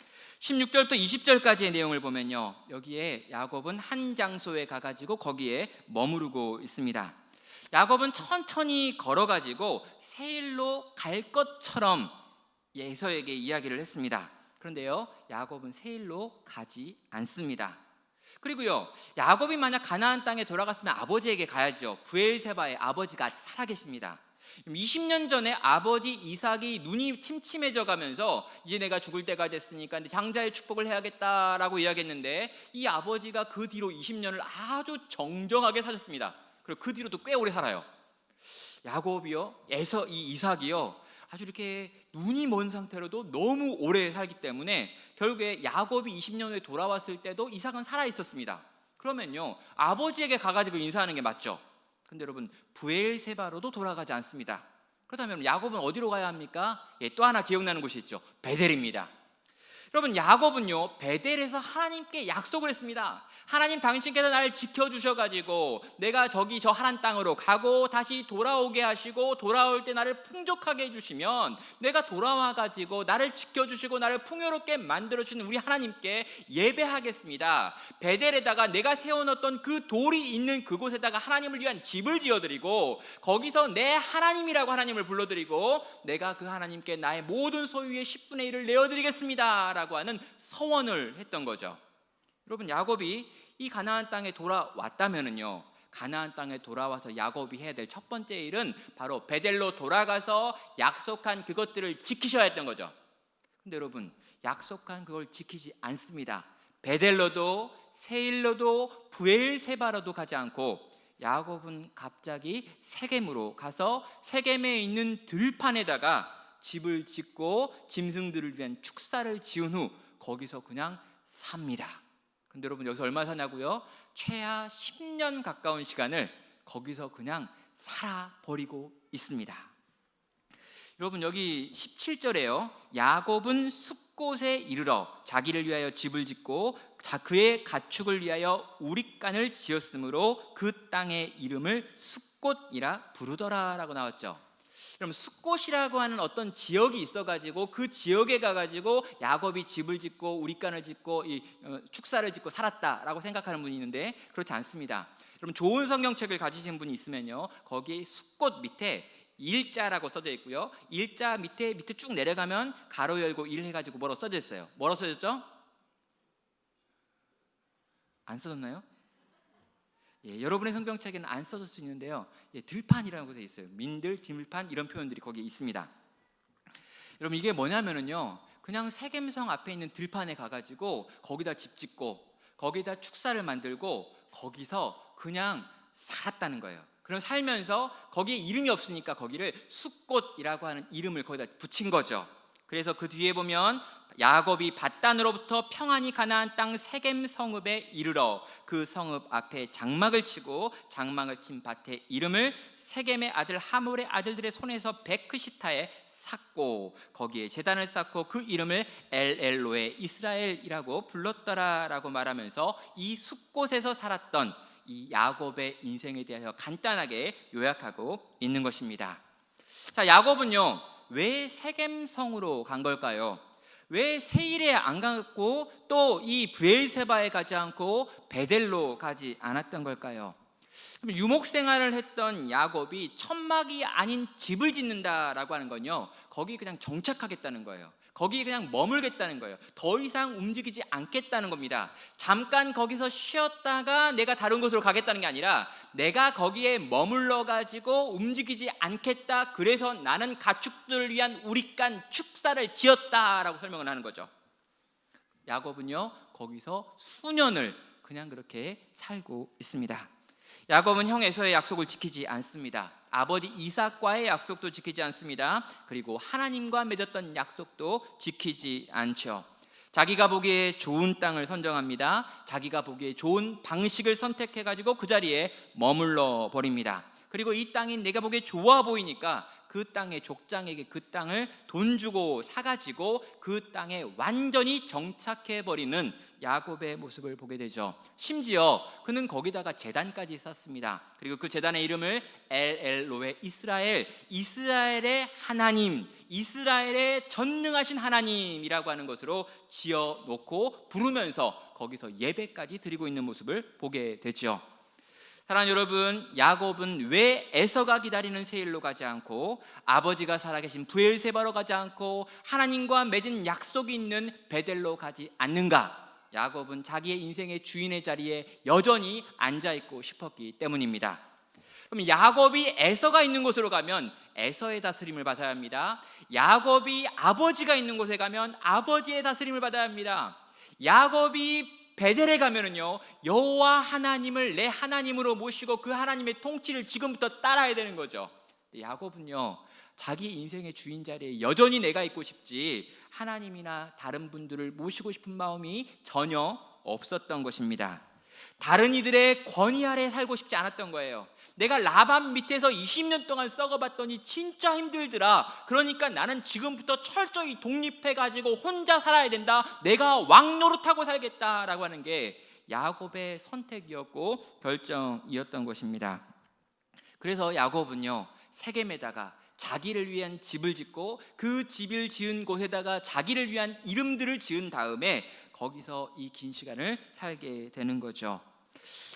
16절부터 20절까지의 내용을 보면요, 여기에 야곱은 한 장소에 가가지고 거기에 머무르고 있습니다. 야곱은 천천히 걸어가지고 세일로 갈 것처럼 에서에게 이야기를 했습니다. 그런데요, 야곱은 세일로 가지 않습니다. 그리고요, 야곱이 만약 가나안 땅에 돌아갔으면 아버지에게 가야죠. 브엘세바의 아버지가 아직 살아계십니다. 20년 전에 아버지 이삭이 눈이 침침해져 가면서 이제 내가 죽을 때가 됐으니까 장자의 축복을 해야겠다라고 이야기했는데, 이 아버지가 그 뒤로 20년을 아주 정정하게 사셨습니다. 그리고 그 뒤로도 꽤 오래 살아요. 야곱이요, 이 이삭이요, 아주 이렇게 눈이 먼 상태로도 너무 오래 살기 때문에 결국에 야곱이 20년 후에 돌아왔을 때도 이삭은 살아 있었습니다. 그러면요, 아버지에게 가가지고 인사하는 게 맞죠. 근데 여러분, 브엘세바로도 돌아가지 않습니다. 그렇다면 야곱은 어디로 가야 합니까? 예, 또 하나 기억나는 곳이 있죠. 베델입니다. 여러분, 야곱은요, 베델에서 하나님께 약속을 했습니다. 하나님, 당신께서 나를 지켜주셔가지고 내가 저기 저 하란 땅으로 가고 다시 돌아오게 하시고 돌아올 때 나를 풍족하게 해주시면 내가 돌아와가지고 나를 지켜주시고 나를 풍요롭게 만들어주시는 우리 하나님께 예배하겠습니다. 베델에다가 내가 세워놓았던 그 돌이 있는 그곳에다가 하나님을 위한 집을 지어드리고 거기서 내 하나님이라고 하나님을 불러드리고 내가 그 하나님께 나의 모든 소유의 10분의 1을 내어드리겠습니다 라고 하는 서원을 했던 거죠. 여러분, 야곱이 이 가나안 땅에 돌아왔다면은요, 가나안 땅에 돌아와서 야곱이 해야 될 첫 번째 일은 바로 베델로 돌아가서 약속한 그것들을 지키셔야 했던 거죠. 근데 여러분, 약속한 그걸 지키지 않습니다. 베델로도 세일로도 브엘세바로도 가지 않고 야곱은 갑자기 세겜으로 가서 세겜에 있는 들판에다가 집을 짓고 짐승들을 위한 축사를 지은 후 거기서 그냥 삽니다. 근데 여러분, 여기서 얼마 사냐고요? 최하 10년 가까운 시간을 거기서 그냥 살아버리고 있습니다. 여러분, 여기 17절에요, 야곱은 숫곳에 이르러 자기를 위하여 집을 짓고 그의 가축을 위하여 우릿간을 지었으므로 그 땅의 이름을 숫곳이라 부르더라 라고 나왔죠. 그럼 숫곳이라고 하는 어떤 지역이 있어가지고 그 지역에 가가지고 야곱이 집을 짓고 우릿간을 짓고 축사를 짓고 살았다라고 생각하는 분이 있는데 그렇지 않습니다. 여러분, 좋은 성경책을 가지신 분이 있으면요, 거기 숫곳 밑에 일자라고 써져 있고요, 일자 밑에 쭉 내려가면 가로 열고 일 해가지고 뭐로 써져 있어요? 뭐로 써졌죠? 안 써졌나요? 여러분의 성경책에는 안 써질 수 있는데요. 들판이라고 되어 있어요. 민들, 들판 이런 표현들이 거기에 있습니다. 여러분 이게 뭐냐면은요, 그냥 세겜성 앞에 있는 들판에 가가지고 거기다 집 짓고 거기다 축사를 만들고 거기서 그냥 살았다는 거예요. 그럼 살면서 거기에 이름이 없으니까 거기를 숫꽃이라고 하는 이름을 거기다 붙인 거죠. 그래서 그 뒤에 보면 야곱이 밧단으로부터 평안히 가나안 땅 세겜 성읍에 이르러 그 성읍 앞에 장막을 치고 장막을 친 밭의 이름을 세겜의 아들 하몰의 아들들의 손에서 베크시타에 샀고 거기에 제단을 쌓고 그 이름을 엘엘로에 이스라엘이라고 불렀더라라고 말하면서 이 숲곳에서 살았던 이 야곱의 인생에 대하여 간단하게 요약하고 있는 것입니다. 자, 야곱은요 왜 세겜성으로 간 걸까요? 왜 세일에 안 갔고 또 이 브엘세바에 가지 않고 베델로 가지 않았던 걸까요? 유목 생활을 했던 야곱이 천막이 아닌 집을 짓는다라고 하는 건요, 거기 그냥 정착하겠다는 거예요. 거기 그냥 머물겠다는 거예요. 더 이상 움직이지 않겠다는 겁니다. 잠깐 거기서 쉬었다가 내가 다른 곳으로 가겠다는 게 아니라 내가 거기에 머물러 가지고 움직이지 않겠다. 그래서 나는 가축들을 위한 우릿간 축사를 지었다라고 설명을 하는 거죠. 야곱은요 거기서 수년을 그냥 그렇게 살고 있습니다. 야곱은 형 에서의 약속을 지키지 않습니다. 아버지 이삭과의 약속도 지키지 않습니다. 그리고 하나님과 맺었던 약속도 지키지 않죠. 자기가 보기에 좋은 땅을 선정합니다. 자기가 보기에 좋은 방식을 선택해가지고 그 자리에 머물러 버립니다. 그리고 이 땅이 내가 보기에 좋아 보이니까 그 땅의 족장에게 그 땅을 돈 주고 사가지고 그 땅에 완전히 정착해버리는 야곱의 모습을 보게 되죠. 심지어 그는 거기다가 제단까지 쌓습니다. 그리고 그 제단의 이름을 엘엘로에 이스라엘, 이스라엘의 하나님, 이스라엘의 전능하신 하나님이라고 하는 것으로 지어놓고 부르면서 거기서 예배까지 드리고 있는 모습을 보게 되죠. 사랑하는 여러분, 야곱은 왜 에서가 기다리는 세일로 가지 않고 아버지가 살아계신 브엘세바로 가지 않고 하나님과 맺은 약속이 있는 베델로 가지 않는가? 야곱은 자기의 인생의 주인의 자리에 여전히 앉아있고 싶었기 때문입니다. 그럼 야곱이 에서가 있는 곳으로 가면 에서의 다스림을 받아야 합니다. 야곱이 아버지가 있는 곳에 가면 아버지의 다스림을 받아야 합니다. 야곱이 베델에 가면은요 여호와 하나님을 내 하나님으로 모시고 그 하나님의 통치를 지금부터 따라야 되는 거죠. 야곱은요 자기 인생의 주인 자리에 여전히 내가 있고 싶지 하나님이나 다른 분들을 모시고 싶은 마음이 전혀 없었던 것입니다. 다른 이들의 권위 아래 살고 싶지 않았던 거예요. 내가 라반 밑에서 20년 동안 썩어봤더니 진짜 힘들더라. 그러니까 나는 지금부터 철저히 독립해가지고 혼자 살아야 된다. 내가 왕노릇하고 살겠다라고 하는 게 야곱의 선택이었고 결정이었던 것입니다. 그래서 야곱은요 세겜에다가 자기를 위한 집을 짓고 그 집을 지은 곳에다가 자기를 위한 이름들을 지은 다음에 거기서 이 긴 시간을 살게 되는 거죠.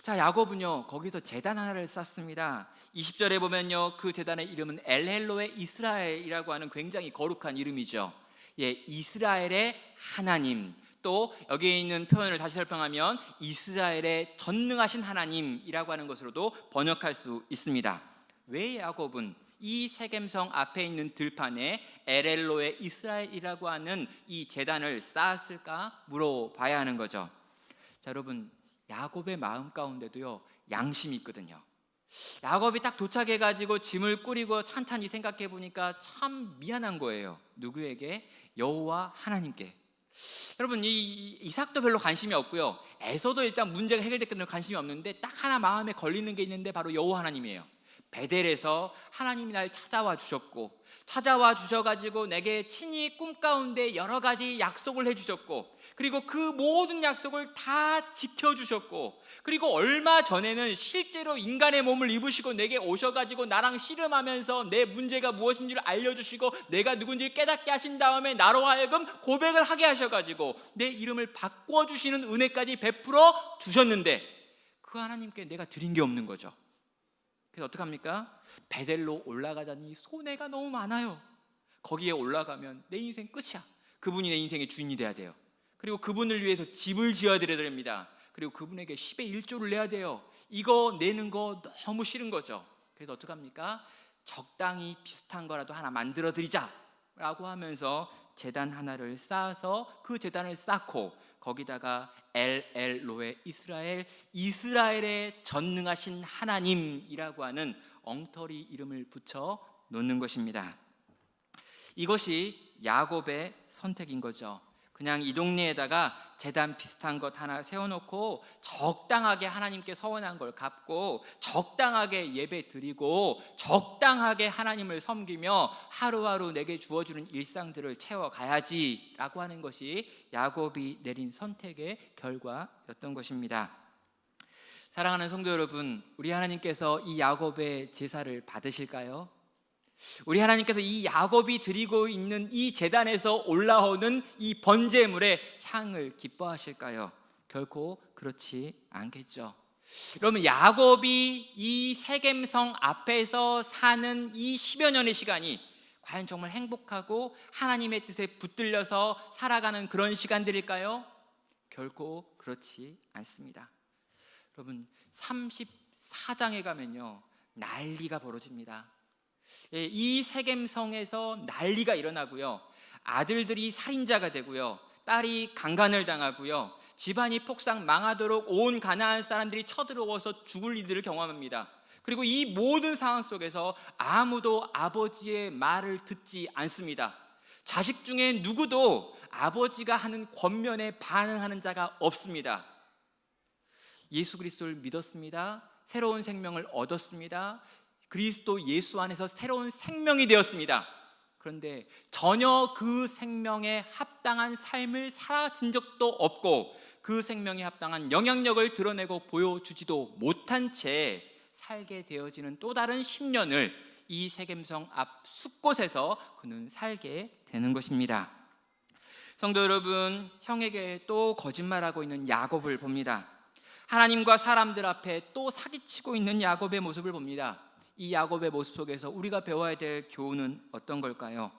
자, 야곱은요 거기서 제단 하나를 쌓습니다. 20절에 보면요 그 제단의 이름은 엘헬로의 이스라엘이라고 하는 굉장히 거룩한 이름이죠. 이스라엘의 하나님, 또 여기에 있는 표현을 다시 설명하면 이스라엘의 전능하신 하나님이라고 하는 것으로도 번역할 수 있습니다. 왜 야곱은 이 세겜성 앞에 있는 들판에 엘엘로의 이스라엘이라고 하는 이 제단을 쌓았을까 물어봐야 하는 거죠. 자, 여러분 야곱의 마음 가운데도요 양심이 있거든요. 야곱이 딱 도착해가지고 짐을 꾸리고 찬찬히 생각해 보니까 참 미안한 거예요. 누구에게? 여호와 하나님께. 여러분 이 이삭도 별로 관심이 없고요 에서도 일단 문제가 해결됐거든요. 관심이 없는데 딱 하나 마음에 걸리는 게 있는데 바로 여호와 하나님이에요. 베델에서 하나님이 날 찾아와 주셨고 찾아와 주셔가지고 내게 친히 꿈 가운데 여러 가지 약속을 해주셨고 그리고 그 모든 약속을 다 지켜주셨고 그리고 얼마 전에는 실제로 인간의 몸을 입으시고 내게 오셔가지고 나랑 씨름하면서 내 문제가 무엇인지를 알려주시고 내가 누군지를 깨닫게 하신 다음에 나로 하여금 고백을 하게 하셔가지고 내 이름을 바꿔주시는 은혜까지 베풀어 주셨는데 그 하나님께 내가 드린 게 없는 거죠. 그래서 어떡합니까? 베델로 올라가자니 손해가 너무 많아요. 거기에 올라가면 내 인생 끝이야. 그분이 내 인생의 주인이 돼야 돼요. 그리고 그분을 위해서 집을 지어야 됩니다. 그리고 그분에게 10의 1조를 내야 돼요. 이거 내는 거 너무 싫은 거죠. 그래서 어떡합니까? 적당히 비슷한 거라도 하나 만들어 드리자 라고 하면서 제단 하나를 쌓아서 그 제단을 쌓고 거기다가 엘로에 이스라엘의 전능하신 하나님이라고 하는 엉터리 이름을 붙여 놓는 것입니다. 이것이 야곱의 선택인 거죠. 그냥 이 동네에다가 제단 비슷한 것 하나 세워놓고 적당하게 하나님께 서원한 걸 갚고 적당하게 예배 드리고 적당하게 하나님을 섬기며 하루하루 내게 주어주는 일상들을 채워가야지 라고 하는 것이 야곱이 내린 선택의 결과였던 것입니다. 사랑하는 성도 여러분, 우리 하나님께서 이 야곱의 제사를 받으실까요? 우리 하나님께서 이 야곱이 드리고 있는 이 제단에서 올라오는 이 번제물의 향을 기뻐하실까요? 결코 그렇지 않겠죠. 여러분, 야곱이 이 세겜성 앞에서 사는 이 10여 년의 시간이 과연 정말 행복하고 하나님의 뜻에 붙들려서 살아가는 그런 시간들일까요? 결코 그렇지 않습니다. 여러분, 34장에 가면요 난리가 벌어집니다. 이 세겜성에서 난리가 일어나고요, 아들들이 살인자가 되고요, 딸이 강간을 당하고요, 집안이 폭삭 망하도록 온 가나안 사람들이 쳐들어와서 죽을 일들을 경험합니다. 그리고 이 모든 상황 속에서 아무도 아버지의 말을 듣지 않습니다. 자식 중에 누구도 아버지가 하는 권면에 반응하는 자가 없습니다. 예수 그리스도를 믿었습니다. 새로운 생명을 얻었습니다. 그리스도 예수 안에서 새로운 생명이 되었습니다. 그런데 전혀 그 생명에 합당한 삶을 살아진 적도 없고 그 생명에 합당한 영향력을 드러내고 보여주지도 못한 채 살게 되어지는 또 다른 10년을 이 세겜성 앞 숲곳에서 그는 살게 되는 것입니다. 성도 여러분, 형에게 또 거짓말하고 있는 야곱을 봅니다. 하나님과 사람들 앞에 또 사기치고 있는 야곱의 모습을 봅니다. 이 야곱의 모습 속에서 우리가 배워야 될 교훈은 어떤 걸까요?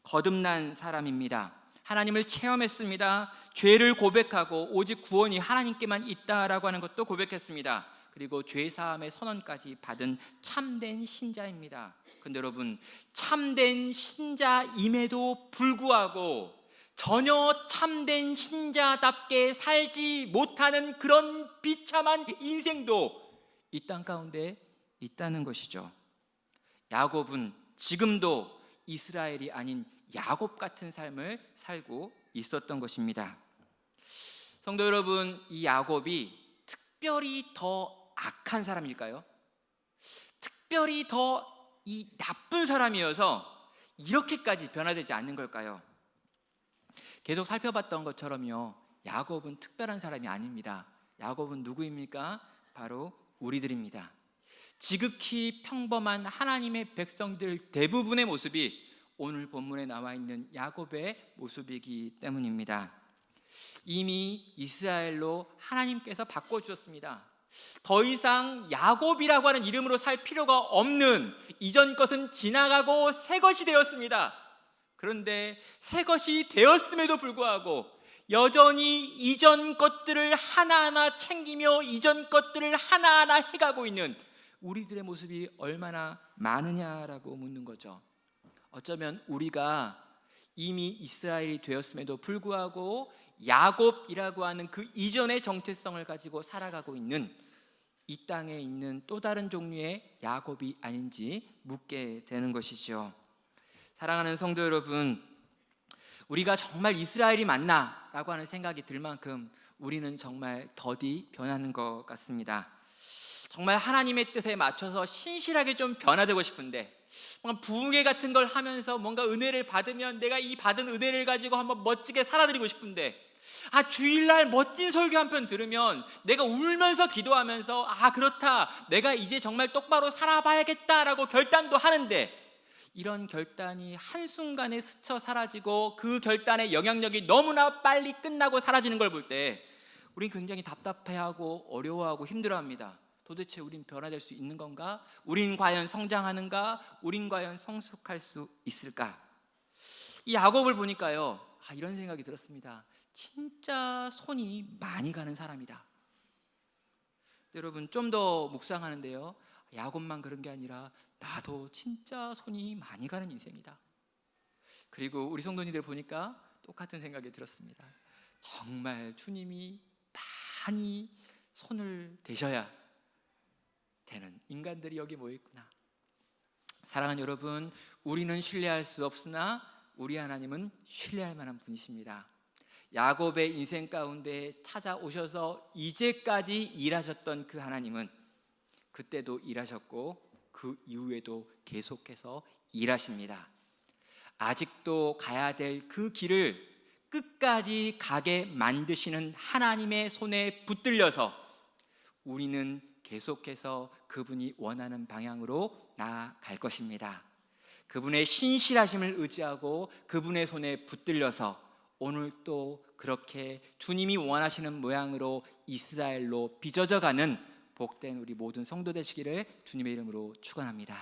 거듭난 사람입니다. 하나님을 체험했습니다. 죄를 고백하고 오직 구원이 하나님께만 있다라고 하는 것도 고백했습니다. 그리고 죄사함의 선언까지 받은 참된 신자입니다. 그런데 여러분, 참된 신자임에도 불구하고 전혀 참된 신자답게 살지 못하는 그런 비참한 인생도 이 땅 가운데 있다는 것이죠. 야곱은 지금도 이스라엘이 아닌 야곱 같은 삶을 살고 있었던 것입니다. 성도 여러분, 이 야곱이 특별히 더 악한 사람일까요? 특별히 더 이 나쁜 사람이어서 이렇게까지 변화되지 않는 걸까요? 계속 살펴봤던 것처럼요, 야곱은 특별한 사람이 아닙니다. 야곱은 누구입니까? 바로 우리들입니다. 지극히 평범한 하나님의 백성들 대부분의 모습이 오늘 본문에 나와 있는 야곱의 모습이기 때문입니다. 이미 이스라엘로 하나님께서 바꿔주셨습니다. 더 이상 야곱이라고 하는 이름으로 살 필요가 없는 이전 것은 지나가고 새 것이 되었습니다. 그런데 새 것이 되었음에도 불구하고 여전히 이전 것들을 하나하나 챙기며 이전 것들을 하나하나 해가고 있는 우리들의 모습이 얼마나 많으냐라고 묻는 거죠. 어쩌면 우리가 이미 이스라엘이 되었음에도 불구하고 야곱이라고 하는 그 이전의 정체성을 가지고 살아가고 있는 이 땅에 있는 또 다른 종류의 야곱이 아닌지 묻게 되는 것이죠. 사랑하는 성도 여러분, 우리가 정말 이스라엘이 맞나? 라고 하는 생각이 들 만큼 우리는 정말 더디 변하는 것 같습니다. 정말 하나님의 뜻에 맞춰서 신실하게 좀 변화되고 싶은데 뭔가 부흥회 같은 걸 하면서 뭔가 은혜를 받으면 내가 이 받은 은혜를 가지고 한번 멋지게 살아드리고 싶은데, 주일날 멋진 설교 한 편 들으면 내가 울면서 기도하면서 그렇다, 내가 이제 정말 똑바로 살아봐야겠다라고 결단도 하는데, 이런 결단이 한순간에 스쳐 사라지고 그 결단의 영향력이 너무나 빨리 끝나고 사라지는 걸 볼 때 우린 굉장히 답답해하고 어려워하고 힘들어합니다. 도대체 우린 변화될 수 있는 건가? 우린 과연 성장하는가? 우린 과연 성숙할 수 있을까? 이 야곱을 보니까요, 이런 생각이 들었습니다. 진짜 손이 많이 가는 사람이다. 여러분 좀 더 묵상하는데요, 야곱만 그런 게 아니라 나도 진짜 손이 많이 가는 인생이다. 그리고 우리 성도님들 보니까 똑같은 생각이 들었습니다. 정말 주님이 많이 손을 대셔야 되는 인간들이 여기 모여 있구나. 사랑하는 여러분, 우리는 신뢰할 수 없으나 우리 하나님은 신뢰할 만한 분이십니다. 야곱의 인생 가운데 찾아오셔서 이제까지 일하셨던 그 하나님은 그때도 일하셨고 그 이후에도 계속해서 일하십니다. 아직도 가야 될 그 길을 끝까지 가게 만드시는 하나님의 손에 붙들려서 우리는 계속해서 그분이 원하는 방향으로 나아갈 것입니다. 그분의 신실하심을 의지하고 그분의 손에 붙들려서 오늘 또 그렇게 주님이 원하시는 모양으로 이스라엘로 빚어져가는 복된 우리 모든 성도 되시기를 주님의 이름으로 축원합니다.